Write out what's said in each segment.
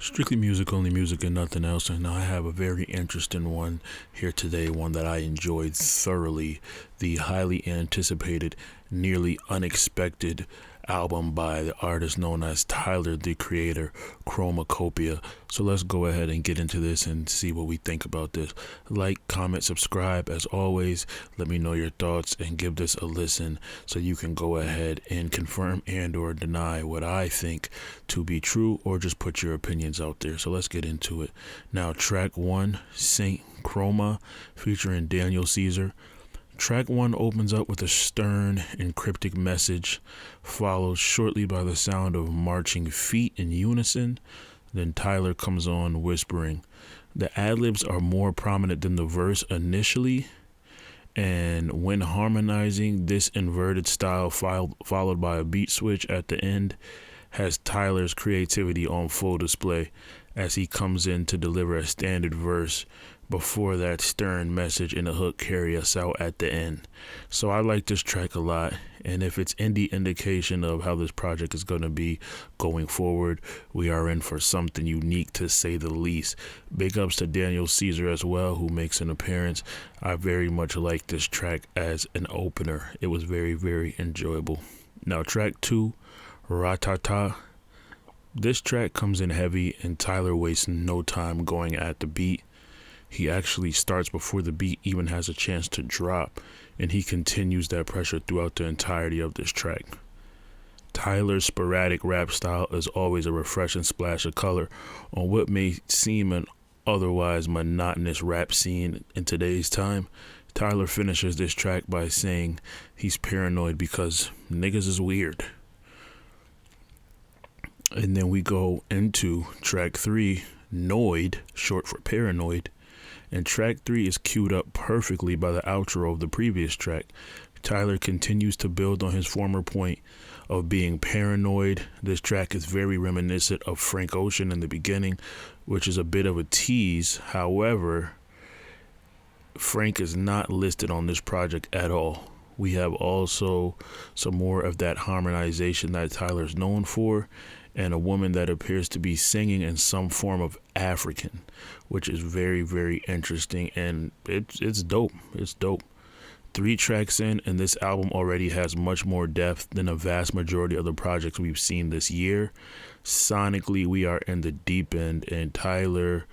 Strictly music, only music, and nothing else. And I have a very interesting one here today, one that I enjoyed thoroughly. The highly anticipated, nearly unexpected album by the artist known as Tyler, the Creator, Chromakopia. So let's go ahead and get into this and see what we think about this. Like, comment, subscribe. As always, let me know your thoughts and give this a listen so you can go ahead and confirm and or deny what I think to be true, or just put your opinions out there. So let's get into it. Now, track 1, Saint Chroma, featuring Daniel Caesar. Track 1 opens up with a stern and cryptic message, followed shortly by the sound of marching feet in unison. Then Tyler comes on whispering. The ad-libs are more prominent than the verse initially, and when harmonizing, this inverted style followed by a beat switch at the end has Tyler's creativity on full display as he comes in to deliver a standard verse before that stern message and a hook carry us out at the end. So I like this track a lot, and if it's any indication of how this project is going to be going forward, we are in for something unique, to say the least. Big ups to Daniel Caesar as well, who makes an appearance. I very much like this track as an opener. It was very, very enjoyable. Now, track 2, Ratata. This track comes in heavy, and Tyler wastes no time going at the beat. He actually starts before the beat even has a chance to drop, and he continues that pressure throughout the entirety of this track. Tyler's sporadic rap style is always a refreshing splash of color on what may seem an otherwise monotonous rap scene in today's time. Tyler finishes this track by saying he's paranoid because niggas is weird. And then we go into track 3, Noid, short for paranoid. And track 3 is queued up perfectly by the outro of the previous track. Tyler continues to build on his former point of being paranoid. This track is very reminiscent of Frank Ocean in the beginning, which is a bit of a tease. However, Frank is not listed on this project at all. We have also some more of that harmonization that Tyler's known for, and a woman that appears to be singing in some form of African, which is very, very interesting, and it's dope. It's dope. 3 tracks in, and this album already has much more depth than a vast majority of the projects we've seen this year. Sonically, we are in the deep end, and Tyler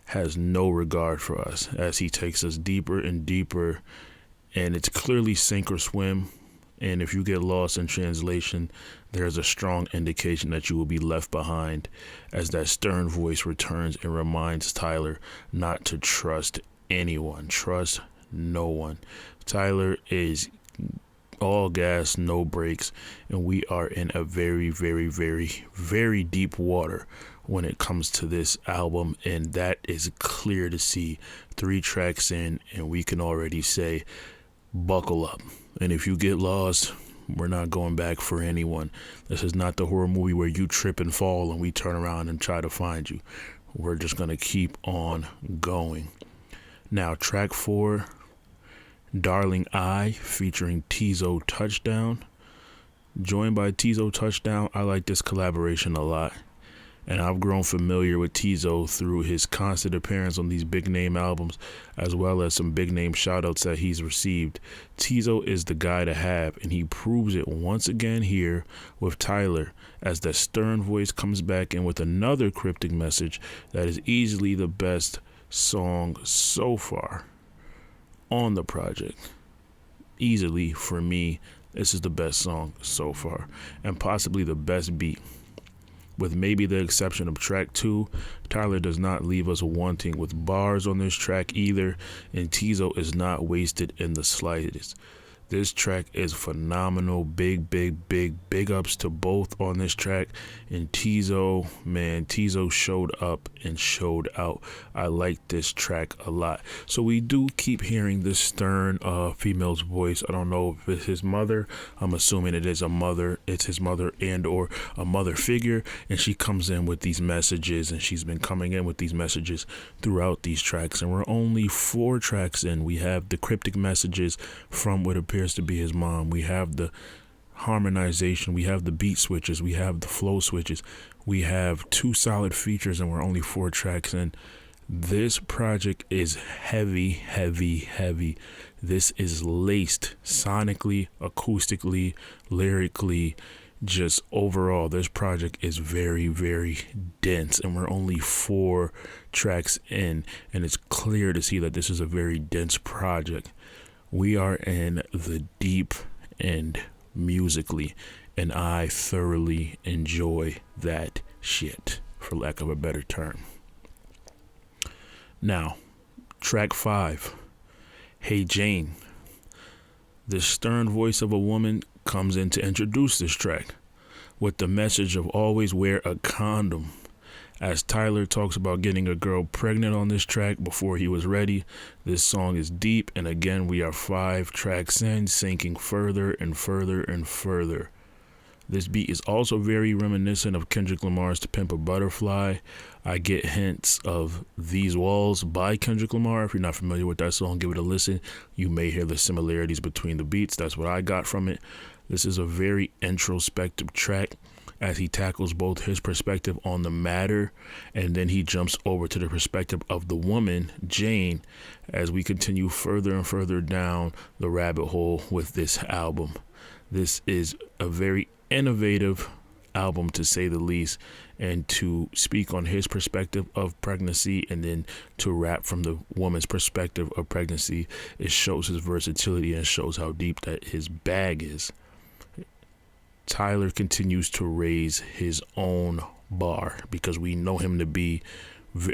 has no regard for us as he takes us deeper and deeper, and it's clearly sink or swim. And if you get lost in translation, there's a strong indication that you will be left behind, as that stern voice returns and reminds Tyler not to trust anyone. Trust no one. Tyler is all gas, no brakes, and we are in a very, very, very, very deep water when it comes to this album, and that is clear to see. 3 tracks in, and we can already say, buckle up. And if you get lost, we're not going back for anyone. This is not the horror movie where you trip and fall and we turn around and try to find you. We're just going to keep on going. Now, track 4, Darling I, featuring Tizo Touchdown. Joined by Tizo Touchdown, I like this collaboration a lot. And I've grown familiar with Tizo through his constant appearance on these big name albums, as well as some big name shoutouts that he's received. Tizo is the guy to have, and he proves it once again here with Tyler, as the stern voice comes back in with another cryptic message that is easily the best song so far on the project. Easily, for me, this is the best song so far, and possibly the best beat. With maybe the exception of track 2, Tyler does not leave us wanting with bars on this track either, and Tizo is not wasted in the slightest. This track is phenomenal. Big ups to both on this track. And Tizo, man, Tizo showed up and showed out. I like this track a lot. So we do keep hearing this stern female's voice. I don't know if it's his mother. I'm assuming it is a mother. It's his mother and or a mother figure. And she comes in with these messages, and she's been coming in with these messages throughout these tracks. And we're only 4 tracks in. We have the cryptic messages from what appears to be his mom. We have the harmonization, we have the beat switches, we have the flow switches, we have 2 solid features, and we're only 4 tracks in. This project is heavy, heavy, heavy. This is laced sonically, acoustically, lyrically, just overall. This project is very, very dense, and we're only 4 tracks in, and it's clear to see that this is a very dense project. We are in the deep end musically, and I thoroughly enjoy that shit, for lack of a better term. Now, track 5, Hey Jane. The stern voice of a woman comes in to introduce this track with the message of always wear a condom. As Tyler talks about getting a girl pregnant on this track before he was ready, this song is deep, and again, we are 5 tracks in, sinking further and further and further. This beat is also very reminiscent of Kendrick Lamar's To Pimp a Butterfly. I get hints of These Walls by Kendrick Lamar. If you're not familiar with that song, give it a listen. You may hear the similarities between the beats. That's what I got from it. This is a very introspective track, as he tackles both his perspective on the matter, and then he jumps over to the perspective of the woman, Jane, as we continue further and further down the rabbit hole with this album. This is a very innovative album, to say the least, and to speak on his perspective of pregnancy and then to rap from the woman's perspective of pregnancy, it shows his versatility and shows how deep that his bag is. Tyler continues to raise his own bar, because we know him to be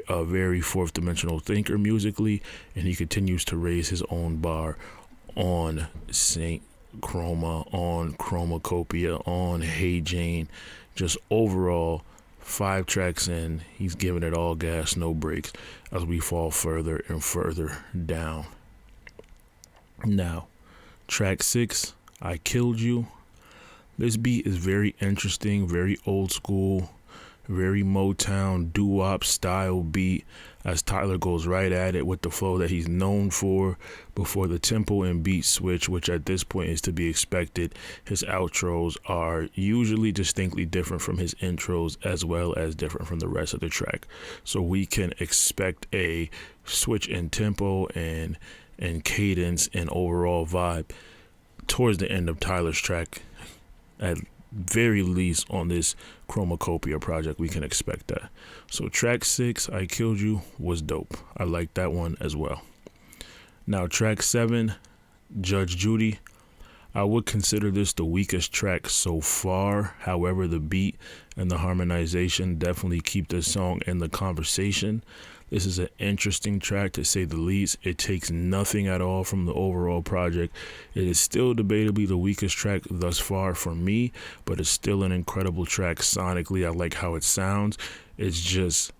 a very fourth dimensional thinker musically, and he continues to raise his own bar on Saint Chroma, on Chromakopia, on Hey Jane. Just overall, 5 tracks in, he's giving it all gas, no brakes, as we fall further and further down. Now, track 6, I Killed You. This beat is very interesting, very old school, very Motown doo-wop style beat, as Tyler goes right at it with the flow that he's known for before the tempo and beat switch, which at this point is to be expected. His outros are usually distinctly different from his intros, as well as different from the rest of the track. So we can expect a switch in tempo and cadence and overall vibe towards the end of Tyler's track. At very least on this Chromakopia project, we can expect that. So track 6, I Killed You, was dope. I like that one as well. Now track 7, Judge Judy. I would consider this the weakest track so far. However, the beat and the harmonization definitely keep this song in the conversation. This is an interesting track, to say the least. It takes nothing at all from the overall project. It is still debatably the weakest track thus far for me, but it's still an incredible track sonically. I like how it sounds. It's just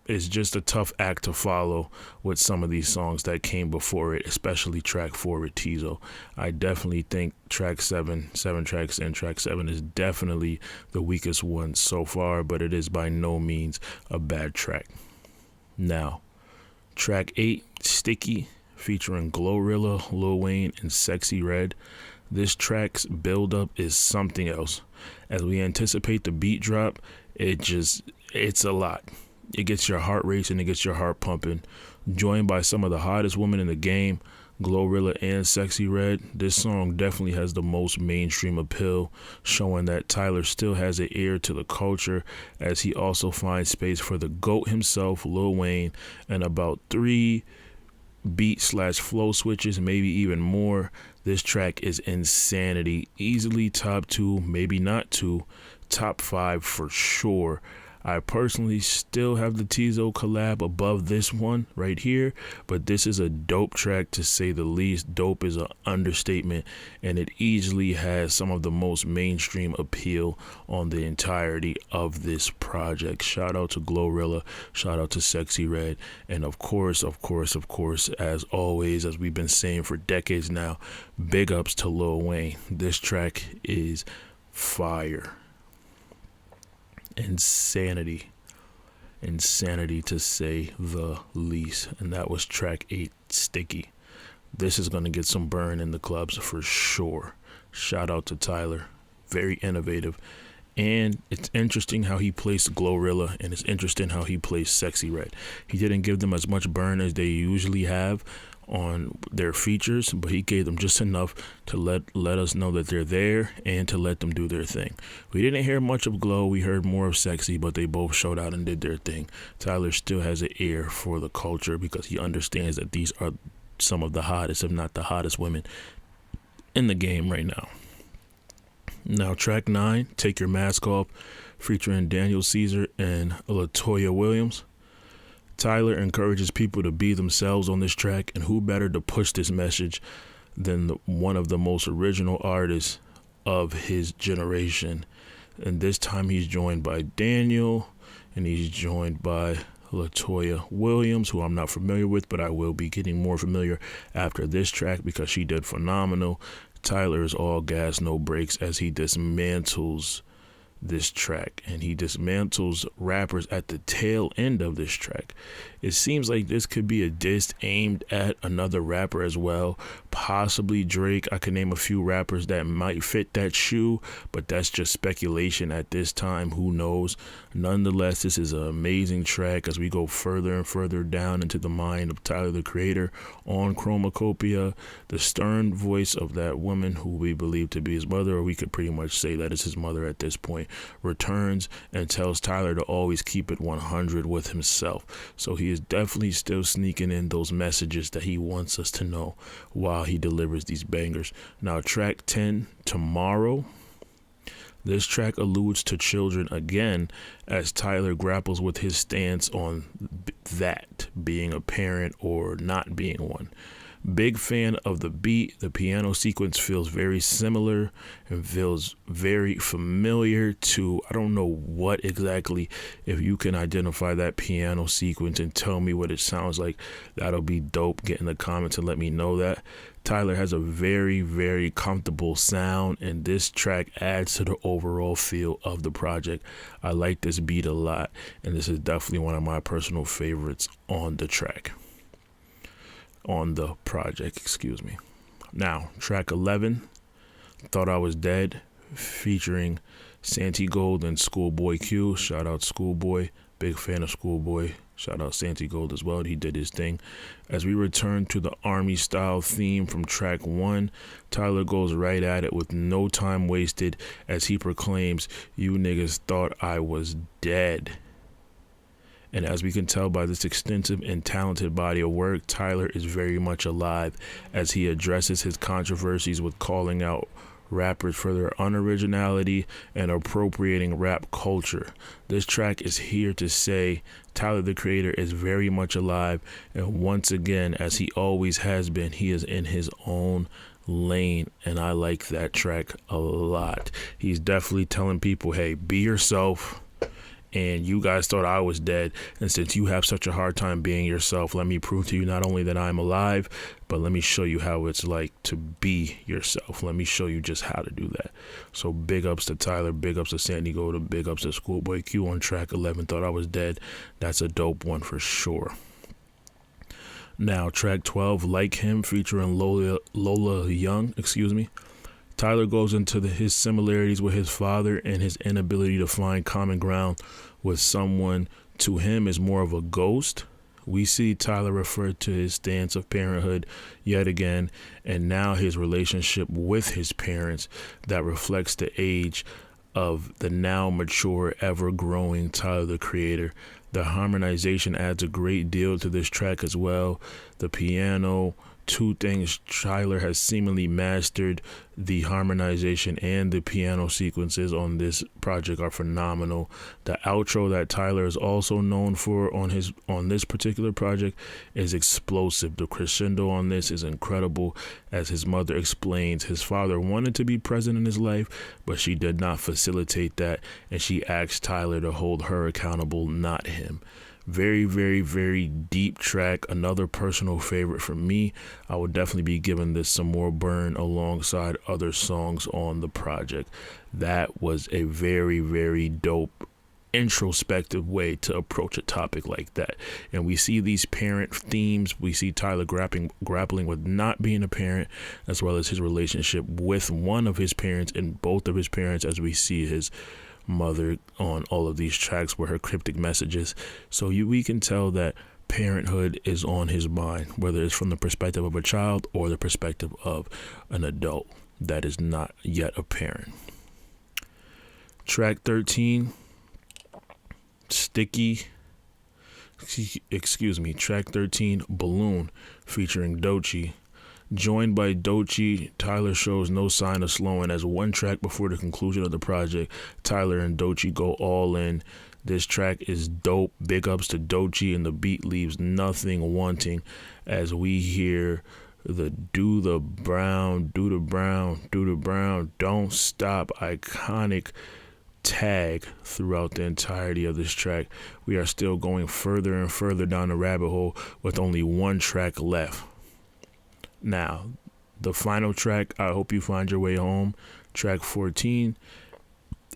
a tough act to follow with some of these songs that came before it, especially track 4 with Tizo. I definitely think track 7 tracks in, track 7 is definitely the weakest one so far, but it is by no means a bad track. Now, track 8, Sticky, featuring Glorilla, Lil Wayne, and Sexy Red. This track's build-up is something else. As we anticipate the beat drop, it's a lot. It gets your heart racing, it gets your heart pumping. Joined by some of the hottest women in the game, Glorilla and Sexy Red, this song definitely has the most mainstream appeal, showing that Tyler still has an ear to the culture, as he also finds space for the GOAT himself, Lil Wayne, and about 3 beat/flow switches, maybe even more. This track is insanity. Easily top 2, maybe not 2, top 5 for sure. I personally still have the Tizo collab above this one right here, but this is a dope track, to say the least. Dope is an understatement, and it easily has some of the most mainstream appeal on the entirety of this project. Shout out to Glorilla, shout out to Sexy Red, and of course, as always, as we've been saying for decades now, big ups to Lil Wayne. This track is fire. Insanity to say the least. And that was track 8, Sticky. This is going to get some burn in the clubs for sure. Shout out to Tyler. very innovative. And it's interesting how he placed Glorilla, and it's interesting how he placed Sexy Red. He didn't give them as much burn as they usually have on their features, but he gave them just enough to let us know that they're there and to let them do their thing. We didn't hear much of Glow, we heard more of Sexy, but they both showed out and did their thing. Tyler still has an ear for the culture because he understands that these are some of the hottest, if not the hottest women in the game right now. Now, track 9, Take Your Mask Off, featuring Daniel Caesar and LaToya Williams. Tyler encourages people to be themselves on this track, and who better to push this message than one of the most original artists of his generation. And this time he's joined by Daniel, and he's joined by LaToya Williams, who I'm not familiar with, but I will be getting more familiar after this track because she did phenomenal. Tyler is all gas, no brakes as he dismantles this track, and he dismantles rappers at the tail end of this track. It seems like this could be a diss aimed at another rapper as well, possibly Drake. I can name a few rappers that might fit that shoe, but that's just speculation at this time. Who knows? Nonetheless, this is an amazing track as we go further and further down into the mind of Tyler the Creator on Chromakopia. The stern voice of that woman who we believe to be his mother, or we could pretty much say that is his mother at this point, returns and tells Tyler to always keep it 100 with himself. So he is definitely still sneaking in those messages that he wants us to know while he delivers these bangers. Now, track 10, Tomorrow. This track alludes to children again as Tyler grapples with his stance on that, being a parent or not being one. Big fan of the beat. The piano sequence feels very similar and feels very familiar to, I don't know what exactly. If you can identify that piano sequence and tell me what it sounds like, that'll be dope. Get in the comments and let me know that. Tyler has a very, very comfortable sound, and this track adds to the overall feel of the project. I like this beat a lot, and this is definitely one of my personal favorites on the track. On the project, excuse me. Now, track 11, Thought I Was Dead, featuring Santi Gold and Schoolboy Q. Shout out Schoolboy, big fan of Schoolboy. Shout out Santi Gold as well, he did his thing. As we return to the Army style theme from track 1, Tyler goes right at it with no time wasted as he proclaims, "You niggas thought I was dead." And as we can tell by this extensive and talented body of work, Tyler is very much alive as he addresses his controversies with calling out rappers for their unoriginality and appropriating rap culture. This track is here to say Tyler the Creator is very much alive, and once again, as he always has been, he is in his own lane, and I like that track a lot. He's definitely telling people, hey, be yourself. And you guys thought I was dead, and since you have such a hard time being yourself, let me prove to you not only that I'm alive, but let me show you how it's like to be yourself. Let me show you just how to do that. So big ups to Tyler, big ups to Sandy Gold, and big ups to Schoolboy Q on track 11, Thought I Was Dead. That's a dope one for sure. Now, track 12, Like Him, featuring Lola Young, Tyler goes into his similarities with his father and his inability to find common ground with someone to him is more of a ghost. We see Tyler refer to his stance of parenthood yet again, and now his relationship with his parents that reflects the age of the now mature, ever-growing Tyler the Creator. The harmonization adds a great deal to this track as well. The piano, two things Tyler has seemingly mastered. The harmonization and the piano sequences on this project are phenomenal. The outro that Tyler is also known for on this particular project is explosive. The crescendo on this is incredible. As his mother explains, his father wanted to be present in his life, but she did not facilitate that, and she asked Tyler to hold her accountable, not him. Very, very, very deep track. Another personal favorite for me. I would definitely be giving this some more burn alongside other songs on the project. That was a very, very dope introspective way to approach a topic like that. And we see these parent themes. We see Tyler grappling with not being a parent, as well as his relationship with one of his parents and both of his parents, as we see his mother on all of these tracks with her cryptic messages. So we can tell that parenthood is on his mind, whether it's from the perspective of a child or the perspective of an adult that is not yet a parent. Track 13, track 13, Balloon, featuring Doechii. Joined by Doechii, Tyler shows no sign of slowing, as one track before the conclusion of the project, Tyler and Doechii go all in. This track is dope. Big ups to Doechii, and the beat leaves nothing wanting as we hear the do the brown, don't stop iconic tag throughout the entirety of this track. We are still going further and further down the rabbit hole with only one track left. Now, the final track, I Hope You Find Your Way Home, track 14.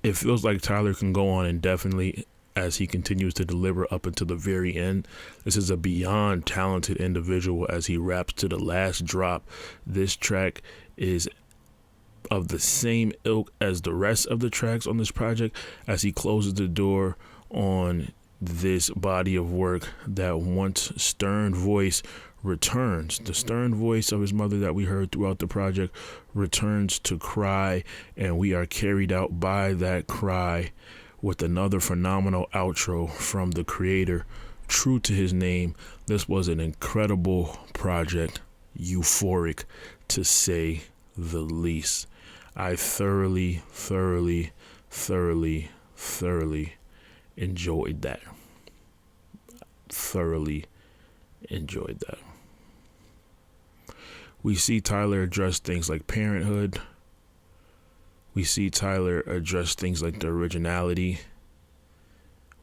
It feels like Tyler can go on indefinitely as he continues to deliver up until the very end. This is a beyond talented individual as he raps to the last drop. This track is of the same ilk as the rest of the tracks on this project, as he closes the door on this body of work. That once stern voice returns. The stern voice of his mother that we heard throughout the project returns to cry, and we are carried out by that cry with another phenomenal outro from the creator. True to his name, this was an incredible project, euphoric to say the least. I thoroughly enjoyed that. Thoroughly enjoyed that. We see Tyler address things like parenthood. We see Tyler address things like the originality.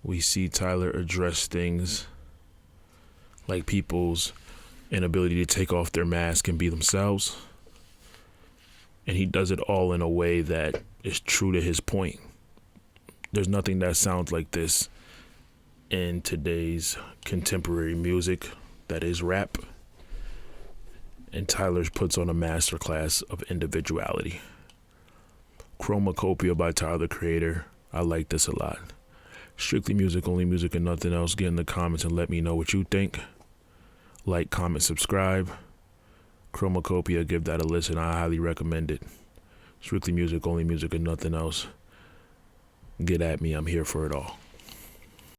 We see Tyler address things like people's inability to take off their mask and be themselves. And he does it all in a way that is true to his point. There's nothing that sounds like this in today's contemporary music that is rap. And Tyler puts on a masterclass of individuality. Chromakopia by Tyler, the Creator. I like this a lot. Strictly music, only music, and nothing else. Get in the comments and let me know what you think. Like, comment, subscribe. Chromakopia, give that a listen. I highly recommend it. Strictly music, only music, and nothing else. Get at me. I'm here for it all.